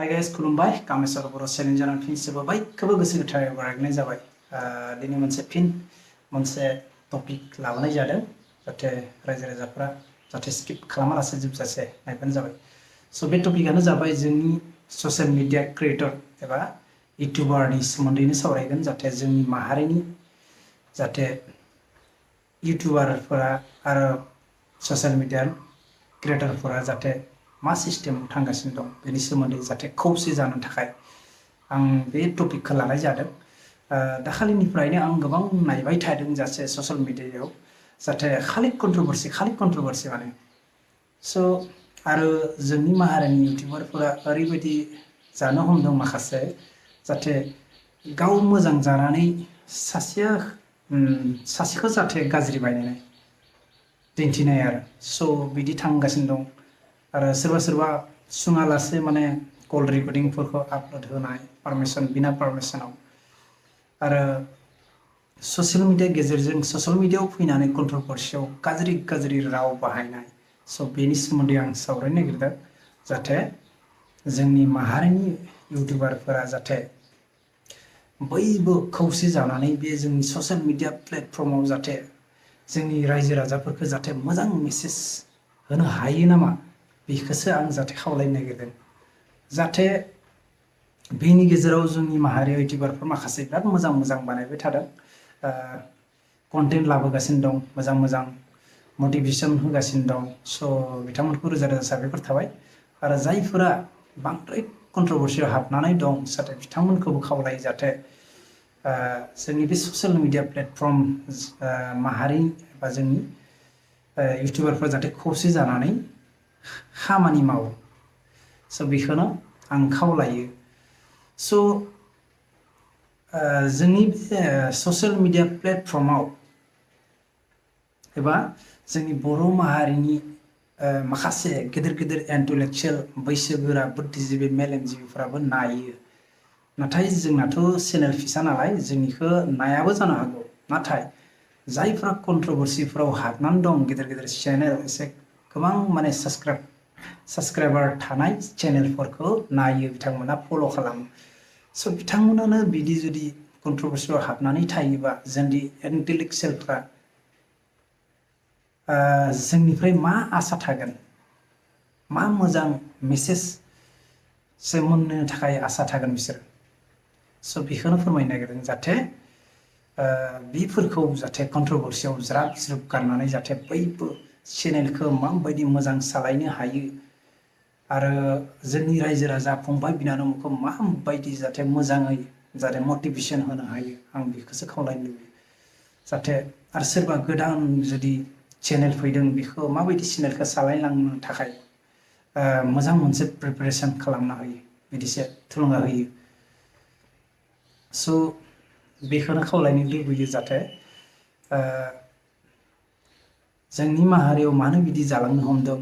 hi guys खुलुमबाय कामेश्वर बर' channel जानानै फिन सोबाय खोबो गोसो गोथारै बरायनाय जाबाय दिनै मोनसे टपिक लाबोनाय जादों जाहाथे रायजो राजाफ्रा जाहाथे स्किप खालामालासे जोबजासे नायबानो जाबाय स' बे टपिकआनो जाबाय जोंनि ससियेल मिडिया क्रिएटर एबा इउटिउबारनि सोमोन्दैनो सावरायगोन जाहाथे जोंनि माहारिनि जाहाथे इउटिउबारफोरा आरो ससियेल मिडिया क्रिएटरफोरा जाहाथे मा सिस्टेमाव थांगासिनो दं बेनि सोमोन्दै जाहाथे खौसे जानो थाखाय आं बे टपिकखौ लानाय जादों दाखालिनिफ्रायनो आं गोबां नायबाय थादों जाहाथे ससियेल मिडियायाव जाहाथे खालि कन्ट्रभारसि माने स' आरो जोंनि माहारिनि इउटिउबारफोरा ओरैबायदि जानो हमदों माखासे जाहाथे गाव मोजां जानानै सासेखौ जाहाथे गाज्रि बानायनाय दिन्थिनाय आरो स' बिदि थांगासिनो दं आरो सोरबा सुङालासे माने कल रेकर्डिंफोरखौ आपल'ड होनाय पारमिसन बिना पारमिसनाव आरो ससियेल मिडिया गेजेरजों ससियेल मिडियायाव फैनानै कन्ट्रभारसियाव गाज्रि राव बाहायनाय स' बेनि सोमोन्दै आं सावरायनो नागिरदों जाहाथे जोंनि माहारिनि इउटिउबारफोरा जाहाथे बयबो खौसे जानानै बे जोंनि ससियेल मिडिया प्लेटफर्माव जाहाथे जोंनि रायजो राजाफोरखौ जाहाथे मोजां मेसेज होनो हायो नामा बेखौसो आं जाहाथे खावलायनो नागिरदों जाहाथे बेनि गेजेराव जोंनि माहारियाव इउटिउबारफोर माखासे बिराद मोजां बानायबाय थादों कन्टेन्ट लाबोगासिनो दं मोजां मटिभेसन होगासिनो दं स' बिथांमोनखौ रोजा साबायखर थाबाय आरो जायफोरा बांद्राय कन्ट्रभारसियाव हाबनानै दं जाहाथे बिथांमोनखौबो खावलायो जाहाथे जोंनि बे ससियेल मिडिया प्लेटफर्म माहारि एबा जोंनि इउटिउबारफ्रा जाहाथे खौसे जानानै खामानि मावो स' बेखौनो आं खावलायो स' जोंनि बे ससियेल मिडिया प्लेटफर्माव एबा जोंनि बर' माहारिनि माखासे गेदेर इन्टेलेक्सुयेल बैसोगोरा बुद्धिजिबि मेलेमजिबिफ्राबो नायो नाथाय जोंनाथ' चेनेल फिसा नालाय जोंनिखौ नायाबो जानो हागौ नाथाय जायफ्रा कन्ट्रभारसिफोराव हाबनानै दं गेदेर चेनेल एसे गोबां माने साबसक्राइबार थानाय चेनेलफोरखौ नायो बिथांमोना फल' खालामो स' बिथांमोनानो बिदि जुदि कन्ट्रभारसियाव हाबनानै थायोबा जोंनि इन्टेलेक्सुयेलफ्रा जोंनिफ्राय मा आसा थागोन मा मोजां मेसेजसो मोननो थाखाय आसा थागोन बिसोर स' बेखौनो फोरमायनो नागिरदों जाहाथे बेफोरखौ जाहाथे कन्ट्रभारसियाव ज्राब गारनानै जाहाथे बयबो चेनेलखौ माबायदि मोजां सालायनो हायो आरो जोंनि रायजो राजा फंबाय बिनानावखौ माबायदि जाहाथे मोजाङै जाहाथे मटिभेसन होनो हायो आं बेखौसो खावलायनो लुबैयो जाहाथे आरो सोरबा गोदान जुदि चेनेल फैदों बेखौ माबायदि चेनेलखौ सालायलांनो थाखाय मोजां मोनसे प्रिपेरेसन खालामना होयो बिदिसो थुलुंगा होयो स' बेखौनो खावलायनो लुबैयो जाहाथे जोंनि माहारियाव मानो बिदि जालांनो हमदों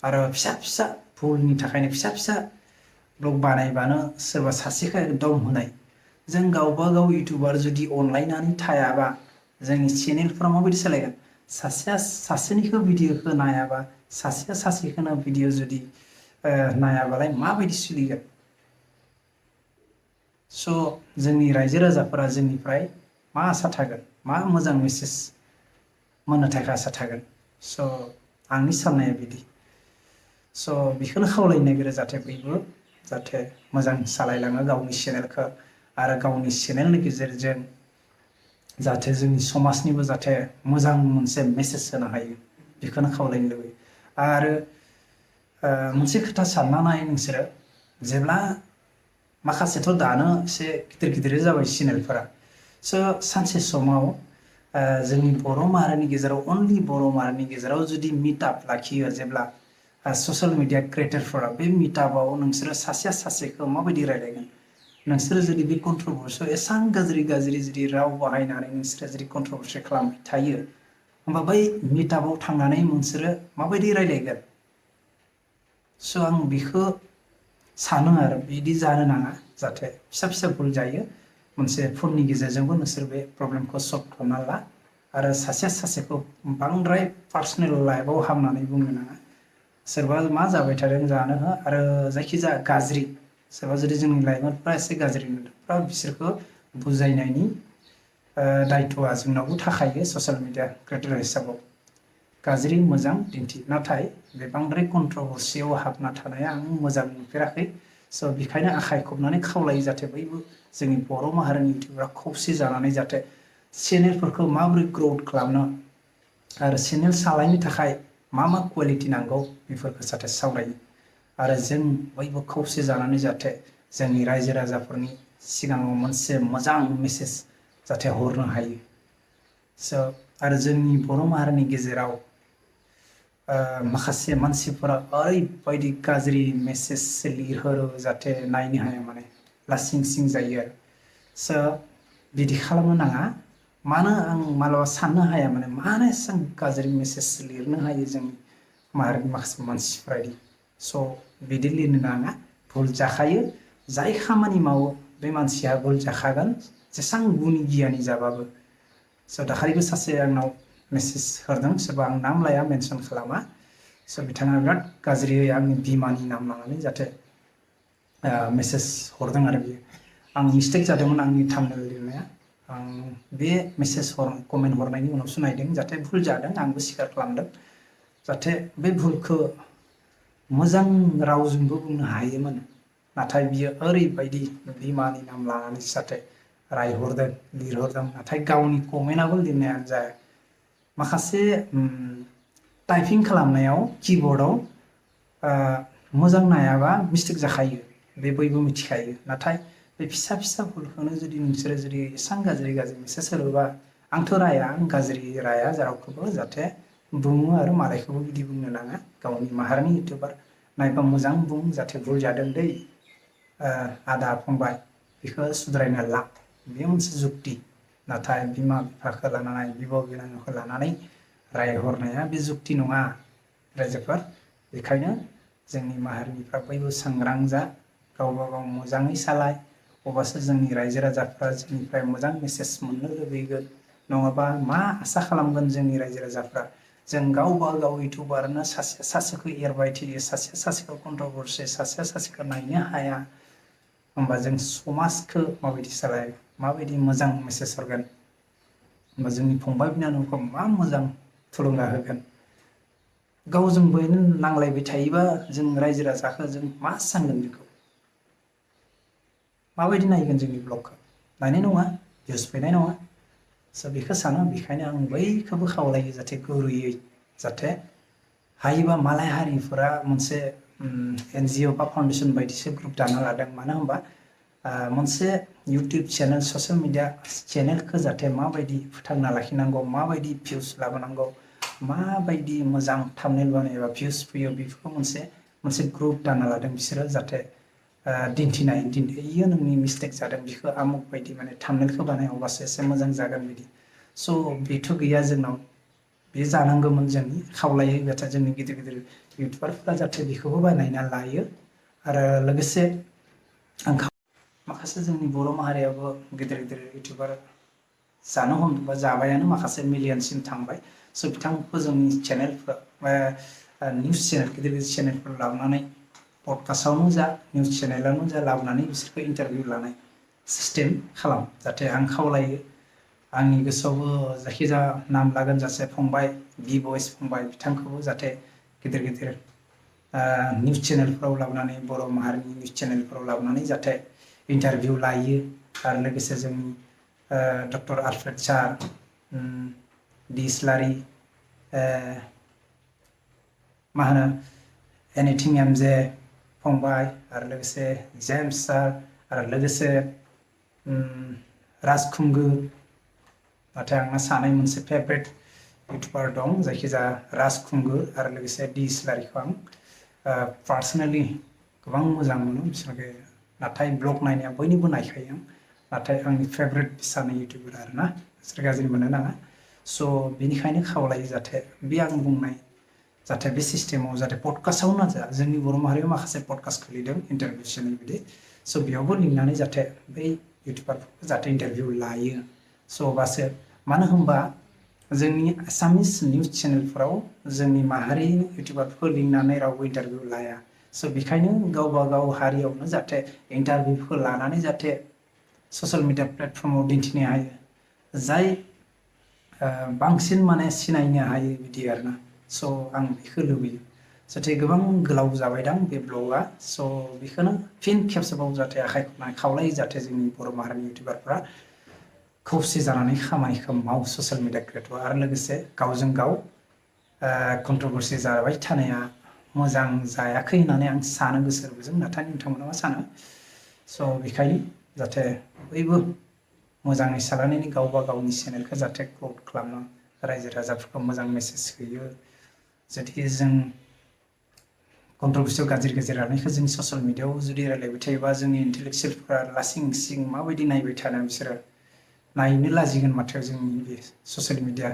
आरो फिसा भुलनि थाखायनो फिसा ब्लग बानायबानो सोरबा सासेखौ दम होनाय जों गावबा गाव इउटिउबार जुदि अनलायनानै थायाबा जोंनि चेनेलफ्रा माबायदि सालायगोन सासेया सासेनिखौ भिडिअखौ नायाबा सासेया सासेखौनो भिडिअ जुदि नायाबालाय माबायदि सोलिगोन स' जोंनि रायजो राजाफोरा जोंनिफ्राय मा आसा थागोन मा मोजां मेसेज मोननो थाखाय आसा थागोन स' आंनि साननाया बिदि स' बेखौनो खावलायनो नागिरो जाहाथे बयबो जाहाथे मोजां सालायलाङो गावनि चेनेलखौ आरो गावनि चेनेलनि गेजेरजों जाहाथे जोंनि समाजनिबो जाहाथे मोजां मोनसे मेसेज होनो हायो बेखौनो खावलायनो लुबैयो आरो मोनसे खोथा सानना नाय नोंसोरो जेब्ला माखासेथ' दानो एसे गिदिर जाबाय चेनेलफोरा स' सानसे समाव जोंनि बर' माहारिनि गेजेराव अनलि बर' माहारिनि गेजेराव जुदि मिटआप लाखियो जेब्ला ससियेल मिडिया क्रिएटरफोरा बे मिटआपआव नोंसोरो सासेया सासेखौ माबायदि रायलायगोन नोंसोरो जुदि बे कन्ट्रभारसियाव एसेबां गाज्रि जुदि राव बाहायनानै नोंसोरो जुदि कन्ट्रभारसि खालामबाय थायो होमबा बै मिटआपआव थांनानै नोंसोरो माबायदि रायलायगोन स' आं बेखौ सानो आरो बिदि जानो नाङा जाहाथे फिसा भुल जायो मोनसे फननि गेजेरजोंबो नोंसोर बे प्रब्लेमखौ सल्भ खालामना ला आरो सासेया सासेखौ बांद्राय पार्सनेल लाइफआव हाबनानै बुंनो नाङा सोरबा मा जाबाय थादों जानो हो आरो जायखिजाया गाज्रि सोरबा जुदि जोंनि लाइमोनफ्रा एसे गाज्रि नुदोंब्ला बिसोरखौ बुजायनायनि दायथ'आ जोंनावबो थाखायो ससियेल मिडिया क्रिएटर हिसाबाव गाज्रि मोजां दिन्थि नाथाय बे बांद्राय कन्ट्रभारसियाव हाबना थानाया आं मोजां नुफेराखै स' बेखायनो आखाइ खबनानै खावलायो जाहाथे बयबो जोंनि बर' माहारिनि इउटिउबारफ्रा खौसे जानानै जाहाथे चेनेलफोरखौ माबोरै ग्रौथ खालामनो आरो चेनेल सालायनो थाखाय मा कुवालिटि नांगौ बेफोरखौ जाहाथे सावरायो आरो जों बयबो खौसे जानानै जाहाथे जोंनि रायजो राजाफोरनि सिगाङाव मोनसे मोजां मेसेज जाहाथे हरनो हायो स' आरो जोंनि बर' माहारिनि गेजेराव माखासे मानसिफोरा ओरैबायदि गाज्रि मेसेज लिरहरो जाहाथे नायनो हाया माने लासिं सिं जायो आरो स' बिदि खालामनो नाङा मानो आं मालाबा साननो हाया माने मानो एसेबां गाज्रि मेसेज लिरनो हायो जोंनि माहारिनि माखासे मानसिफ्रादि स' बिदि लिरनो नाङा भुल जाखायो जाय खामानि मावो बे मानसिया भुल जाखागोन जेसां गुनि गियानि जाबाबो स' दाखालिबो सासे आंनाव मेसेज हरदों सोरबा आं नाम लाया मेनसन खालामा स' बिथाङा बिराद गाज्रियै आंनि बिमानि नाम लानानै जाहाथे मेसेज हरदों आरो बियो आं मिस्टेक जादोंमोन आंनि थाम्बनेल लिरनाया आं बे मेसेज कमेन्ट हरनायनि उनावसो नायदों जाहाथे भुल जादों आंबो स्वीकार खालामदों जाहाथे बे भुलखौ मोजां रावजोंबो बुंनो हायोमोन नाथाय बियो ओरैबायदि बिमानि नाम लानानै जाहाथे रायहरदों लिरहरदों नाथाय गावनि कमेन्टआबो लिरनायानो जाया माखासे टाइपिं खालामनायाव किबर्डआव मोजां नायाबा मिस्टेक जाखायो बे बयबो मिथिखायो नाथाय बे फिसा फिसा भुलखौनो जुदि नोंसोरो जुदि एसेबां गाज्रि मेसेज होरोबा आंथ' राया आं गाज्रि राया रावखौबो जाहाथे बुङो आरो मालायखौबो बिदि बुंनो नाङा गावनि माहारिनि इउटिउबार नायबा मोजां बुं जाहाथे भुल जादों दै आदा फंबाय बेखौ सुद्रायना ला बे मोनसे जुक्ति नाथाय बिमा बिफाखौ लानानै बिब' बिनानावखौ लानानै रायहरनाया बे जुक्ति नङा रायजोफोर बेखायनो जोंनि माहारिनिफ्रा बयबो सांग्रां जा गावबा गाव मोजाङै सालाय अब्लासो जोंनि रायजो राजाफ्रा जोंनिफ्राय मोजां मेसेज मोननो लुबैगोन नङाबा मा आसा खालामगोन जोंनि रायजो राजाफ्रा जों गावबा गाव इउटिउबारनो सासे सासेखौ एरबाय थायो सासे सासेखौ कन्ट्रभारसि सासे सासेखौ नायनो हाया होमबा जों समाजखौ माबायदि सालाय माबायदि मोजां मेसेज हरगोन होमबा जोंनि फंबाय बिनानावखौ मा मोजां थुलुंगा होगोन गावजों बयनो नांलायबाय थायोबा जों रायजो राजाखौ जों मा सानगोन बेखौ माबायदि नायगोन जोंनि ब्लगखौ नायनाय नङा भिउस फैनाय नङा स' बेखौ सानो बेखायनो आं बयखौबो खावलायो जाहाथे गुरैयै जाहाथे हायोबा मालाय हारिफोरा मोनसे NGO बा फाउन्डेसन बायदिसो ग्रुप दाना लादों मानो होनबा मोनसे इउटिउब चेनेल ससियेल मिडिया चेनेलखौ जाहाथे माबायदि फोथांना लाखिनांगौ माबायदि भिउस लाबोनांगौ माबायदि मोजां थाम्बनेल बानायबा भिउस फैयो बेफोरखौ मोनसे ग्रुप दाना लादों बिसोरो जाहाथे दिन्थिनाय इयो नोंनि मिस्टेक जादों बेखौ आमुक बायदि माने थाम्बनेलखौ बानायहरबासो एसे मोजां जागोन बिदि स' बेथ' गैया जोंनाव बे जानांगौमोन जोंनि खावलायो जाहाथे जोंनि गिदिर गिदिर इउटुबारफोरा जाहाथे बेखौबो बानायना लायो आरो लोगोसे आं माखासे जोंनि बर' माहारियाबो गिदिर गिदिर इउटुबार जानो हमदोंबा जाबायानो माखासे मिलियनसिम थांबाय स' बिथांमोनखौ जोंनि चेनेलफ्रा निउस चेनेल गिदिर गिदिर चेनेलफोर लाबोनानै पडकास्टआवनो जा निउस चेनेलावनो जा लाबोनानै बिसोरखौ इन्टारभिउ लानाय सिस्टेम खालाम जाहाथे आं खावलायो आंनि गोसोआवबो जायखिजाया नाम लागोन जासे फंबाय बि बयस फंबाय बिथांखौबो जाहाथे गिदिर गिदिर निउस चेनेलफ्राव लाबोनानै बर' माहारिनि निउस चेनेलफ्राव लाबोनानै जाहाथे इन्टारभिउ लायो आरो लोगोसे जोंनि डक्टर आलफ्रेड सार डि इस्लारि मा होनो एनिथिं एमजे फंबाय आरो लोगोसे जेम्स सार आरो लोगोसे राज खुंगुर नाथाय आंना सानै मोनसे फेभरेट इउटुबार दं जायखिजाया राज खुंगुर आरो लोगोसे डि इस्लारिखौ आं पार्सनेलि गोबां मोजां मोनो बिसोरखौ नाथाय ब्लग नायनाया बयनिबो नायखायो आं नाथाय आंनि फेभरेट सानै इउटुबार आरोना बिसोर गाज्रि मोननो नाङा स' बेनिखायनो खावलायो जाहाथे बे आं बुंनाय जाहाथे बे सिस्टेमाव जाहाथे पडकास्टआवनो जा जोंनि बर' माहारियाव माखासे पडकास्ट खुलिदों इन्टारभिउ चेनेल बिदि स' बेयावबो लिंनानै जाहाथे बै इउटुबारफोरखौ जाहाथे इन्टारभिउ लायो स' अब्लासो मानो होनबा जोंनि आसामिस निउस चेनेलफोराव जोंनि माहारिनि इउटुबारफोरखौ लिंनानै रावबो इन्टारभिउ लाया स' बेखायनो गावबा गाव हारियावनो जाहाथे इन्टारभिउखौ लानानै जाहाथे ससियेल मिडिया प्लेटफर्माव दिन्थिनो हायो जाय बांसिन माने सिनायनो हायो बिदि आरोना स' आं बेखौ लुबैयो जाहाथे गोबां गोलाव जाबायदां बे ब्लगआ स' बेखौनो फिन खेबसेबाव जाहाथे आखाइ खबनानै खावलायो जाहाथे जोंनि बर' माहारिनि इउटिउबारफ्रा खौसे जानानै खामानिखौ माव ससियेल मिडिया क्रिएटर आरो लोगोसे गावजों गाव कन्ट्रभारसि जाबाय थानाया मोजां जायाखै होननानै आं सानो गोसोजों नाथाय नोंथांमोना मा सानो स' बेखायनो जाहाथे बयबो मोजाङै सालायनायनि गावबा गावनि चेनेलखौ जाहाथे ग्रथ खालामनो रायजो राजाफोरखौ मोजां मेसेज होयो जुदि जों कन्ट्रभारसियाव गाज्रि गाज्रि रायलायनायखौ जों ससियेल मिडियायाव जुदि रायलायबाय थायोबा जोंनि इन्टेलेक्सुयेलफोरा लासिं सिं माबायदि नायबाय थानो बिसोरो नायनो लाजिगोन माथो जोंनि बे ससियेल मिडिया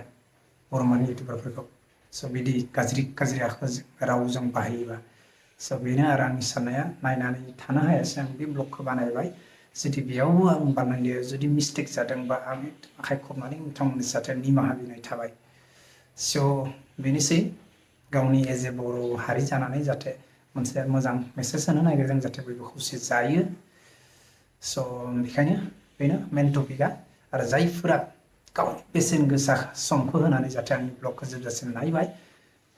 बर' माहारिनि इउटिउबारफोरखौ स' बिदि गाज्रि गाज्रि रावजों बाहायोबा स' बेनो आरो आंनि साननाया नायनानै थानो हायासै आं बे ब्लगखौ बानायबाय जुदि बेयावबो आं बानायनायाव जुदि मिस्टेक जादोंबा आं आखाइ खबनानै नोंथांमोननि जाहाथे निमाहा बिनाय थाबाय स' बेनोसै गावनि एज ए बर' हारि जानानै जाहाथे मोनसे मोजां मेसेज होनो नागिरदों जाहाथे बयबो खौसे जायो स' बेखायनो बेनो मेन टपिकआ आरो जायफोरा गावनि बेसेन गोसा समखौ होनानै जाहाथे आंनि ब्लगखौ जोबजासिम नायबाय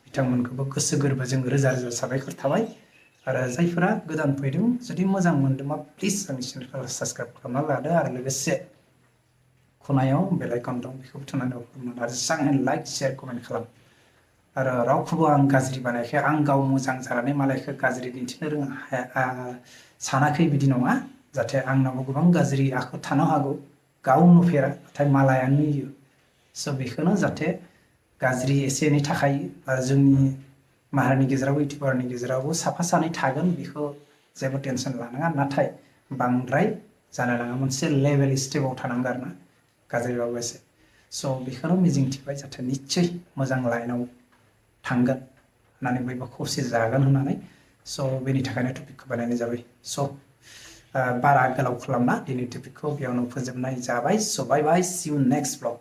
बिथांमोनखौबो गोसो गोरबोजों रोजा रोजा साबायखर थाबाय आरो जायफोरा गोदान फैदों जुदि मोजां मोनदोंबा प्लिज आंनि चेनेलखौ साबसक्राइब खालामना लादो आरो लोगोसे खनायाव बेल आइकन दं बेखौबो थुनानै हरगोन आरो जेसां लाइक शेयार कमेन्ट खालाम आरो रावखौबो आं गाज्रि बानायाखै आं गाव मोजां जानानै मालायखौ गाज्रि दिन्थिनो सानाखै बिदि नङा जाहाथे आंनावबो गोबां गाज्रि आखु थानो हागौ गाव नुफेरा नाथाय मालाया नुयो स' बेखौनो जाहाथे गाज्रि एसे एनै थाखायो जोंनि माहारिनि गेजेरावबो इउटिउबारनि गेजेरावबो साफा सानै थागोन बेखौ जेबो टेनसन लानाङा नाथाय बांद्राय जानो नाङा मोनसे लेभेल स्टेपाव थानांगौ आरो ना गाज्रिबाबो एसे स' बेखौनो मिजिंथिबाय जाहाथे निस्सय मोजां लाइनाव थांगोन होननानै बयबो खौसे जागोन होननानै स' बेनि थाखायनो टपिकखौ बानायनाय जाबाय स' बारा गोलाव खालामना दिनै टपिकखौ बेयावनो फोजोबनाय जाबाय स' बाय बाय सि इउ नेक्स्ट ब्लग